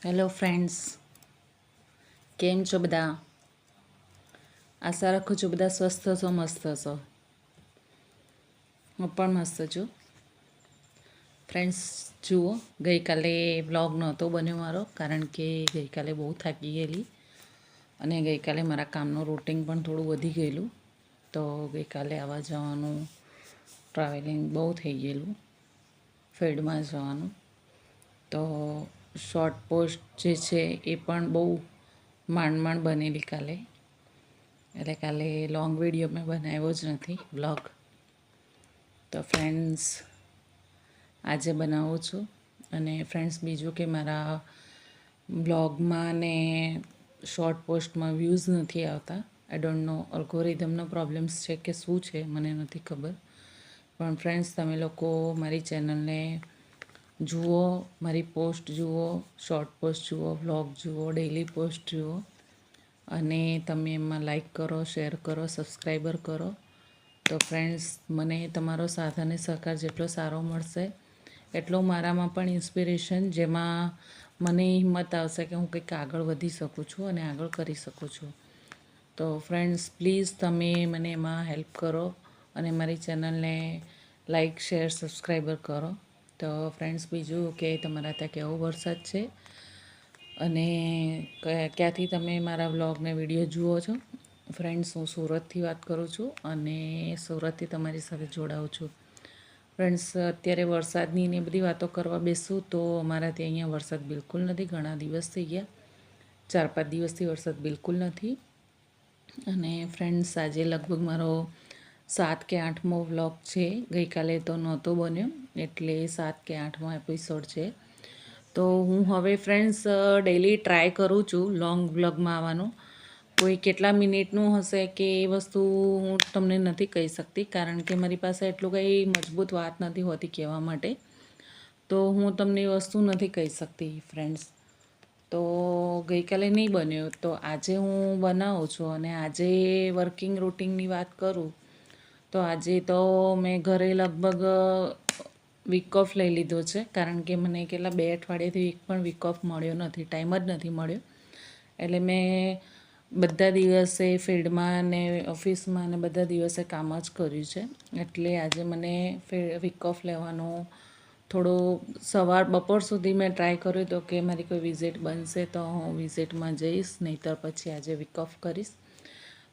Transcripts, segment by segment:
Hello friends, કેમ છો બધા? આશા રાખું છું બધા સ્વસ્થ છો, મસ્ત છો. હું પણ મસ્ત છું. ફ્રેન્ડ્સ જુઓ, ગઈકાલે વ્લોગ નહોતો બન્યો મારો, કારણ કે ગઈકાલે બહુ થાકી ગયેલી અને ગઈકાલે મારા કામનું રૂટિન પણ થોડું વધી ગયેલું. તો ગઈકાલે આવવા જવાનું ટ્રાવેલિંગ બહુ થઈ ગયેલું, ફિલ્ડમાં જવાનું. તો શોર્ટ પોસ્ટ જે છે એ પણ બહુ માંડ માંડ બનેલી કાલે. એટલે કાલે લોંગ વિડીયો મેં બનાવ્યો જ નથી, વ્લોગ. તો ફ્રેન્ડ્સ આજે બનાવું છું. અને ફ્રેન્ડ્સ બીજું કે મારા બ્લોગમાં ને શોર્ટ પોસ્ટમાં વ્યૂઝ નથી આવતા. આઈ ડોન્ટ નો અલ્ગોરિધમનો પ્રોબ્લેમ્સ છે કે શું છે, મને નથી ખબર. પણ ફ્રેન્ડ્સ, તમે લોકો મારી ચેનલને જુઓ, મારી પોસ્ટ જુઓ, શોર્ટ પોસ્ટ જુઓ, વ્લોગ જુઓ, ડેઈલી પોસ્ટ જુઓ અને તમે એમાં લાઈક કરો, શેર કરો, સબસ્ક્રાઈબર કરો. તો ફ્રેન્ડ્સ, મને તમારો સાથ અને સહકાર જેટલો સારો મળશે એટલો મારામાં પણ ઇન્સ્પિરેશન, જેમાં મને હિંમત આવશે કે હું કંઈક આગળ વધી શકું છું અને આગળ કરી શકું છું. તો ફ્રેન્ડ્સ, પ્લીઝ તમે મને એમાં હેલ્પ કરો અને મારી ચેનલને લાઈક, શેર, સબસ્ક્રાઈબર કરો. તો ફ્રેન્ડ્સ, બીજું કે તમારા ત્યાં કેવો વરસાદ છે અને ક્યાંથી તમે મારા વ્લોગને વિડીયો જુઓ છો? ફ્રેન્ડ્સ, હું સુરતથી વાત કરું છું અને સુરતથી તમારી સાથે જોડાઉં છું. ફ્રેન્ડ્સ, અત્યારે વરસાદની ને બધી વાતો કરવા બેસું તો અમારા ત્યાં અહીંયા વરસાદ બિલકુલ નથી. ઘણા દિવસ થઈ ગયા, 4-5 દિવસથી વરસાદ બિલકુલ નથી. અને ફ્રેન્ડ્સ, આજે લગભગ મારો 7 કે 8મો વ્લોગ છે. ગઈકાલે તો નહોતો બન્યો, એટલે 7 કે 8મો એપિસોડ છે. તો હું હવે ફ્રેન્ડ્સ ડેઈલી ટ્રાય કરું છું લોંગ વ્લોગમાં આવવાનું. કોઈ કેટલા મિનિટનું હશે કે એ વસ્તુ હું તમને નથી કહી શકતી, કારણ કે મારી પાસે એટલું કંઈ મજબૂત વાત નથી હોતી કહેવા માટે. તો હું તમને એ વસ્તુ નથી કહી શકતી ફ્રેન્ડ્સ. તો ગઈકાલે નહીં બન્યો, તો આજે હું બનાવું છું. અને આજે વર્કિંગ રૂટિનની વાત કરું તો આજે તો મેં ઘરે લગભગ વીક ઓફ લઈ લીધો છે, કારણ કે મને કેટલા 2 અઠવાડિયાથી એક પણ વીક ઓફ મળ્યો નથી, ટાઈમ જ નથી મળ્યો. એટલે મેં બધા દિવસે ફિલ્ડમાં ને ઓફિસમાં ને બધા દિવસે કામ જ કર્યું છે. એટલે આજે મને વીક ઓફ લેવાનો થોડો બપોર સુધી મેં ટ્રાય કર્યો તો કે મારી કોઈ વિઝિટ બનશે તો હું વિઝિટમાં જઈશ, નહીંતર પછી આજે વીક ઓફ કરીશ.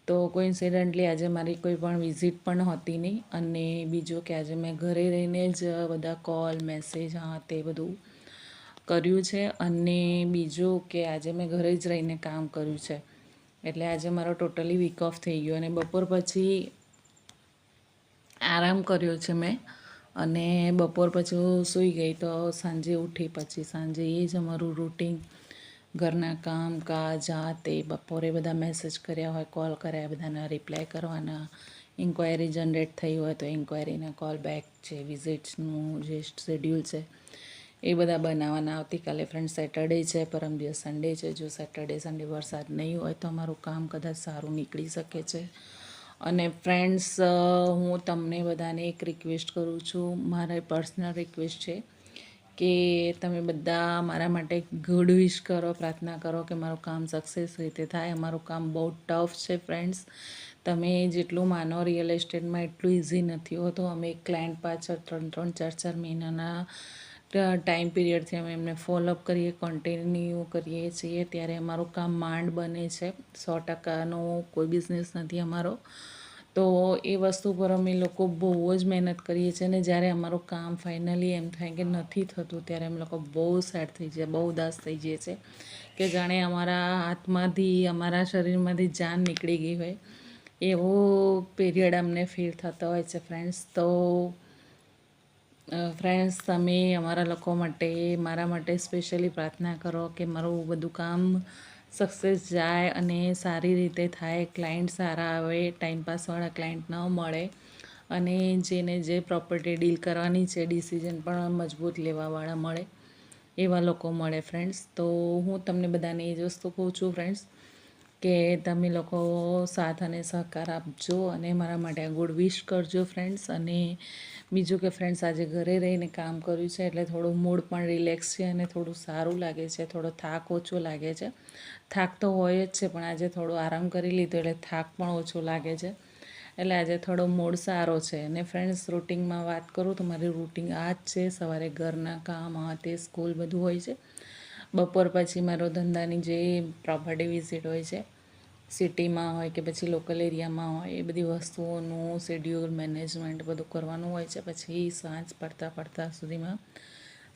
તો કોઇન્સિડન્ટલી આજે મારી કોઈ પણ વિઝિટ પણ હોતી નહીં. અને બીજું કે આજે મેં ઘરે રહીને જ બધા કોલ, મેસેજ, હા તે બધું કર્યું છે. અને બીજું કે આજે મેં ઘરે જ રહીને કામ કર્યું છે. એટલે આજે મારો ટોટલી વીક ઓફ થઈ ગયો અને બપોર પછી આરામ કર્યો છે મેં. અને બપોર પછી હું સૂઈ ગઈ તો સાંજે ઉઠી, પછી સાંજે એ જ અમારું રૂટિન, ઘરના કામકાજ, આ તે. બપોરે બધા મેસેજ કર્યા હોય, કોલ કર્યા, બધાના રિપ્લાય કરવાના, ઇન્ક્વાયરી જનરેટ થઈ હોય તો ઇન્ક્વાયરીના કોલ બેક છે, વિઝિટ્સનું જે શેડ્યુલ છે એ બધા બનાવવાના. આવતીકાલે ફ્રેન્ડ સેટરડે છે, પરમ દિવસ સન્ડે છે. જો સેટરડે સન્ડે વરસાદ નહીં હોય તો અમારું કામ કદાચ સારું નીકળી શકે છે. અને ફ્રેન્ડ્સ, હું તમને બધાને એક રિક્વેસ્ટ કરું છું, મારા પર્સનલ રિક્વેસ્ટ છે કે તમે બધા મારા માટે ગુડ વિશ કરો, પ્રાર્થના કરો કે મારું કામ સક્સેસ રીતે થાય. અમારું કામ બહુ ટફ છે ફ્રેન્ડ્સ. તમે જેટલું માનો રિયલ એસ્ટેટમાં એટલું ઇઝી નથી હોતું. અમે એક ક્લાયન્ટ પાછળ 3-3, 4-4 મહિનાના ટાઈમ પીરિયડથી અમે એમને ફોલોઅપ કરીએ, કન્ટિન્યુ કરીએ છીએ, ત્યારે અમારું કામ માંડ બને છે. 100%નો કોઈ બિઝનેસ નથી અમારો. તો એ વસ્તુ પર અમે લોકો બહુ જ મહેનત કરીએ છીએ અને જ્યારે અમારું કામ ફાઇનલી એમ થાય કે નથી થતું, ત્યારે અમે લોકો બહુ સેડ થઈ જઈએ, બહુ ઉદાસ થઈ જઈએ છીએ કે જાણે અમારા હાથમાંથી, અમારા શરીરમાંથી જાન નીકળી ગઈ હોય એવો પીરિયડ અમને ફીલ થતો હોય છે ફ્રેન્ડ્સ. તો ફ્રેન્ડ્સ, તમે અમારા લોકો માટે, મારા માટે સ્પેશિયલી પ્રાર્થના કરો કે મારું બધું કામ સક્સેસ જાય અને સારી રીતે થાય, ક્લાયન્ટ સારા આવે, ટાઈમપાસવાળા ક્લાયન્ટ ન મળે અને જેને જે પ્રોપર્ટી ડીલ કરવાની છે, ડિસિઝન પણ મજબૂત લેવાવાળા મળે, એવા લોકો મળે ફ્રેન્ડ્સ. તો હું તમને બધાને એ જ વસ્તુ કહું છું ફ્રેન્ડ્સ કે તમે લોકો સાથ અને સહકાર આપજો અને મારા માટે આ ગુડ વિશ કરજો ફ્રેન્ડ્સ. અને બીજું કે ફ્રેન્ડ્સ, આજે ઘરે રહીને કામ કર્યું છે એટલે થોડું મૂડ પણ રિલેક્સ છે અને થોડું સારું લાગે છે, થોડો થાક ઓછો લાગે છે. થાક તો હોય જ છે, પણ આજે થોડો આરામ કરી લીધો એટલે થાક પણ ઓછો લાગે છે. એટલે આજે થોડો મૂડ સારો છે. અને ફ્રેન્ડ્સ, રૂટિનમાં વાત કરું તો મારી રૂટિન આ જ છે. સવારે ઘરના કામ, આ તે સ્કૂલ બધું હોય છે. બપોર પછી મારો ધંધાની જે પ્રોપર્ટી વિઝિટ હોય છે, સિટીમાં હોય કે પછી લોકલ એરિયામાં હોય, એ બધી વસ્તુઓનું શેડ્યુલ મેનેજમેન્ટ બધું કરવાનું હોય છે. પછી સાંજ પડતા સુધીમાં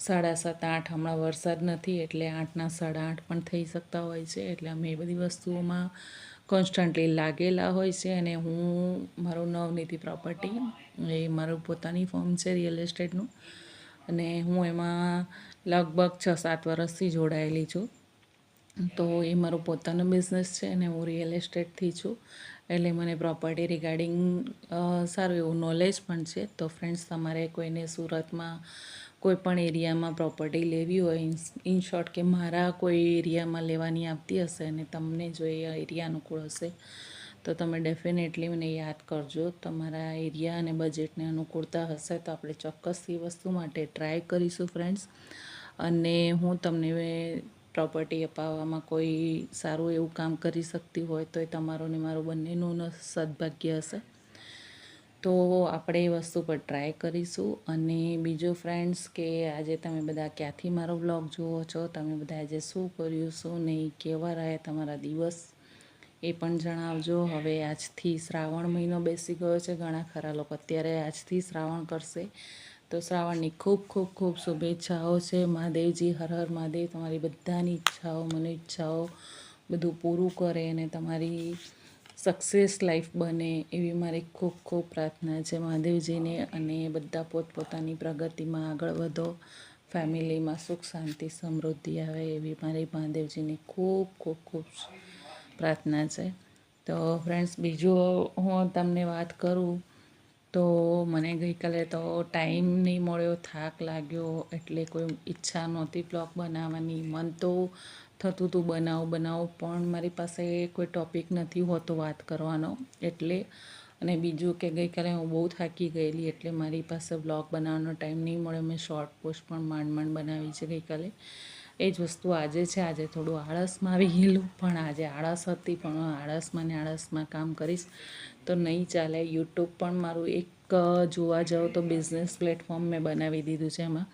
7:30 8, હમણાં વરસાદ નથી એટલે 8ના 8:30 પણ થઈ શકતા હોય છે. એટલે અમે એ બધી વસ્તુઓમાં કોન્સ્ટન્ટલી લાગેલા હોય છે. અને હું મારું નવનીતિ પ્રોપર્ટી, એ મારું પોતાની ફર્મ છે રિયલ એસ્ટેટનું, અને હું એમાં લગભગ 6-7 વર્ષથી જોડાયેલી છું. તો એ મારો પોતાનો બિઝનેસ છે અને હું રિયલ એસ્ટેટથી છું. એટલે મને પ્રોપર્ટી રિગાર્ડિંગ સારું એવું નોલેજ પણ છે. તો ફ્રેન્ડ્સ, તમારે કોઈને સુરતમાં કોઈ પણ એરિયામાં પ્રોપર્ટી લેવી હોય, ઇન શોર્ટ કે મારા કોઈ એરિયામાં લેવાની આવતી હશે અને તમને જો એ એરિયા અનુકૂળ હશે તો તમે ડેફિનેટલી મને યાદ કરજો. તમારા એરિયા અને બજેટને અનુકૂળતા હશે તો આપણે ચોક્કસથી વસ્તુ માટે ટ્રાય કરીશું ફ્રેન્ડ્સ. અને હું તમને પ્રોપર્ટી અપાવવામાં કોઈ સારું એવું કામ કરી શકતી હોય તો એ તમારું ને મારું બંનેનું સદભાગ્ય હશે. તો આપણે એ વસ્તુ પર ટ્રાય કરીશું. અને બીજું ફ્રેન્ડ્સ, કે આજે તમે બધા ક્યાંથી મારો વ્લોગ જુઓ છો, તમે બધા આજે શું કર્યું, શું નહીં, કેવા રહ્યા તમારા દિવસ, એ પણ જણાવજો. હવે આજથી શ્રાવણ મહિનો બેસી ગયો છે. ઘણા ખરા લોકો અત્યારે આજથી શ્રાવણ કરશે, તો શ્રાવણની ખૂબ ખૂબ ખૂબ શુભેચ્છાઓ છે. મહાદેવજી હર હર મહાદેવ તમારી બધાની ઈચ્છાઓ, મને ઈચ્છાઓ બધું પૂરું કરે અને તમારી સક્સેસ લાઈફ બને એવી મારી ખૂબ ખૂબ પ્રાર્થના છે મહાદેવજીને. અને બધા પોતપોતાની પ્રગતિમાં આગળ વધો, ફેમિલીમાં સુખ શાંતિ સમૃદ્ધિ આવે એવી મારી મહાદેવજીની ખૂબ ખૂબ ખૂબ પ્રાર્થના છે. તો ફ્રેન્ડ્સ, બીજું હું તમને વાત કરું તો મને ગઈકાલે તો ટાઈમ નહીં મળ્યો, થાક લાગ્યો, એટલે કોઈ ઈચ્છા નહોતી બ્લોગ બનાવવાની. મન તો થતું હતું બનાવું, પણ મારી પાસે કોઈ ટૉપિક નથી હોતો વાત કરવાનો એટલે. અને બીજું કે ગઈકાલે હું બહુ થાકી ગયેલી એટલે મારી પાસે બ્લોગ બનાવવાનો ટાઈમ નહીં મળ્યો. મેં શોર્ટ પોસ્ટ પણ માંડ બનાવી છે ગઈકાલે. એ જ વસ્તુ આજે છે. આજે થોડું આળસમાં આવી ગયેલું, પણ આજે આળસ હતી, પણ આળસમાં કામ કરીશ તો નહીં ચાલે. યુટ્યુબ પણ મારું એક જોવા જાઓ તો બિઝનેસ પ્લેટફોર્મ મેં બનાવી દીધું છે. એમાં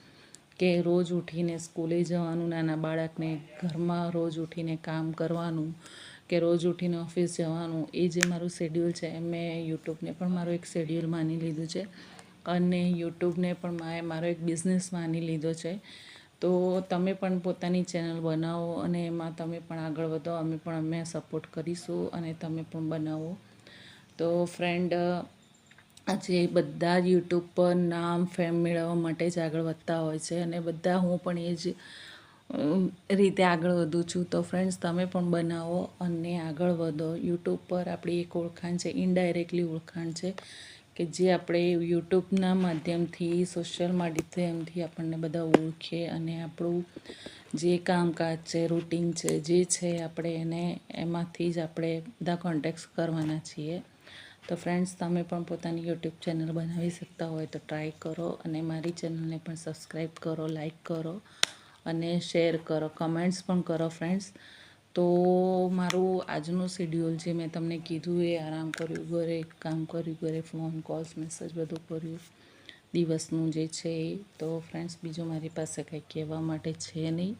કે રોજ ઉઠીને સ્કૂલે જવાનું, નાના બાળકને ઘરમાં રોજ ઉઠીને કામ કરવાનું, કે રોજ ઉઠીને ઓફિસ જવાનું, એ જે મારું શેડ્યુલ છે એ મેં યુટ્યુબને પણ મારું એક શેડ્યુલ માની લીધું છે. અને યુટ્યુબને પણ મારો એક બિઝનેસ માની લીધો છે. તો તમે પણ પોતાની ચેનલ બનાવો અને એમાં તમે પણ આગળ વધો. અમે સપોર્ટ કરીશું અને તમે પણ બનાવો. તો ફ્રેન્ડ, આજે બધા જ યુટ્યુબ પર નામ ફેમ મેળવવા માટે જ આગળ વધતા હોય છે અને બધા, હું પણ એ જ રીતે આગળ વધું છું. તો ફ્રેન્ડ્સ, તમે પણ બનાવો અને આગળ વધો. યુટ્યુબ પર આપણી એક ઓળખાણ છે, ઇનડાયરેક્ટલી ઓળખાણ છે, કે જે આપણે યુટ્યુબના માધ્યમથી, સોશિયલ માધ્યમથી આપણને બધા ઓળખે અને આપણું જે કામકાજ છે, રૂટિન છે, જે છે, આપણે એને એમાંથી જ આપણે બધા કોન્ટેક્ટ્સ કરવાના છીએ. તો ફ્રેન્ડ્સ, તમે પણ પોતાની યુટ્યુબ ચેનલ બનાવી શકતા હોય તો ટ્રાય કરો. અને મારી ચેનલને પણ સબસ્ક્રાઈબ કરો, લાઈક કરો અને શેર કરો, કમેન્ટ્સ પણ કરો ફ્રેન્ડ્સ. તો મારું આજનું શેડ્યુલ જે મેં તમને કીધું એ આરામ કર્યું, ઘરે કામ કર્યું, ઘરે ફોન કોલ્સ મેસેજ બધું કર્યું દિવસનું જે છે એ. તો ફ્રેન્ડ્સ, બીજું મારી પાસે કંઈ કહેવા માટે છે નહીં.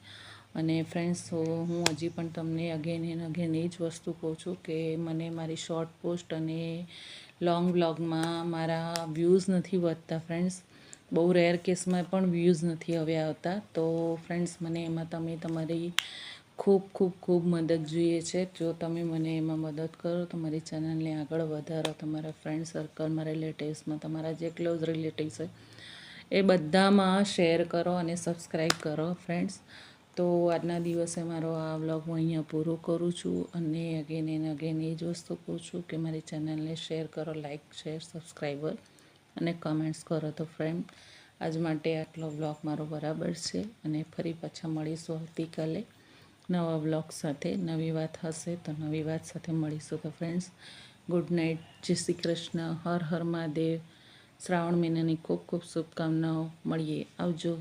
અને ફ્રેન્ડ્સ, હું હજી પણ તમને અગેન એન્ડ અગેન એ જ વસ્તુ કહું છું કે મને મારી શોર્ટ પોસ્ટ અને લોંગ બ્લોગમાં મારા વ્યૂઝ નથી વધતા ફ્રેન્ડ્સ. બહુ રેર કેસમાં પણ વ્યૂઝ નથી હવે આવતા. તો ફ્રેન્ડ્સ, મને એમાં તમે તમારી ખૂબ ખૂબ ખૂબ મદદ જોઈએ છે. જો તમે મને એમાં મદદ કરો તો મારી ચેનલને આગળ વધારો. તમારા ફ્રેન્ડ સર્કલમાં, રિલેટિવ્સમાં, તમારા જે ક્લોઝ રિલેટિવ્સ હોય એ બધામાં શેર કરો અને સબસ્ક્રાઈબ કરો ફ્રેન્ડ્સ. તો આજના દિવસે મારો આ વ્લોગ હું અહીંયા પૂરો કરું છું. અને અગેન એન્ડ અગેન એ જ વસ્તુ કહું છું કે મારી ચેનલને શેર કરો, લાઈક, શેર, સબસ્ક્રાઈબર અને કમેન્ટ્સ કરો. તો ફ્રેન્ડ, આજ માટે આટલો વ્લોગ મારો બરાબર છે અને ફરી પાછા મળીશું આવતીકાલે. નવા બ્લોગ સાથે નવી વાત હશે તો નવી વાત સાથે મળીશું. તો ફ્રેન્ડ્સ, ગુડ નાઇટ, જય શ્રી કૃષ્ણ, હર હર મહાદેવ. શ્રાવણ મહિનાની ખૂબ ખૂબ શુભકામનાઓ. મળીએ, આવજો.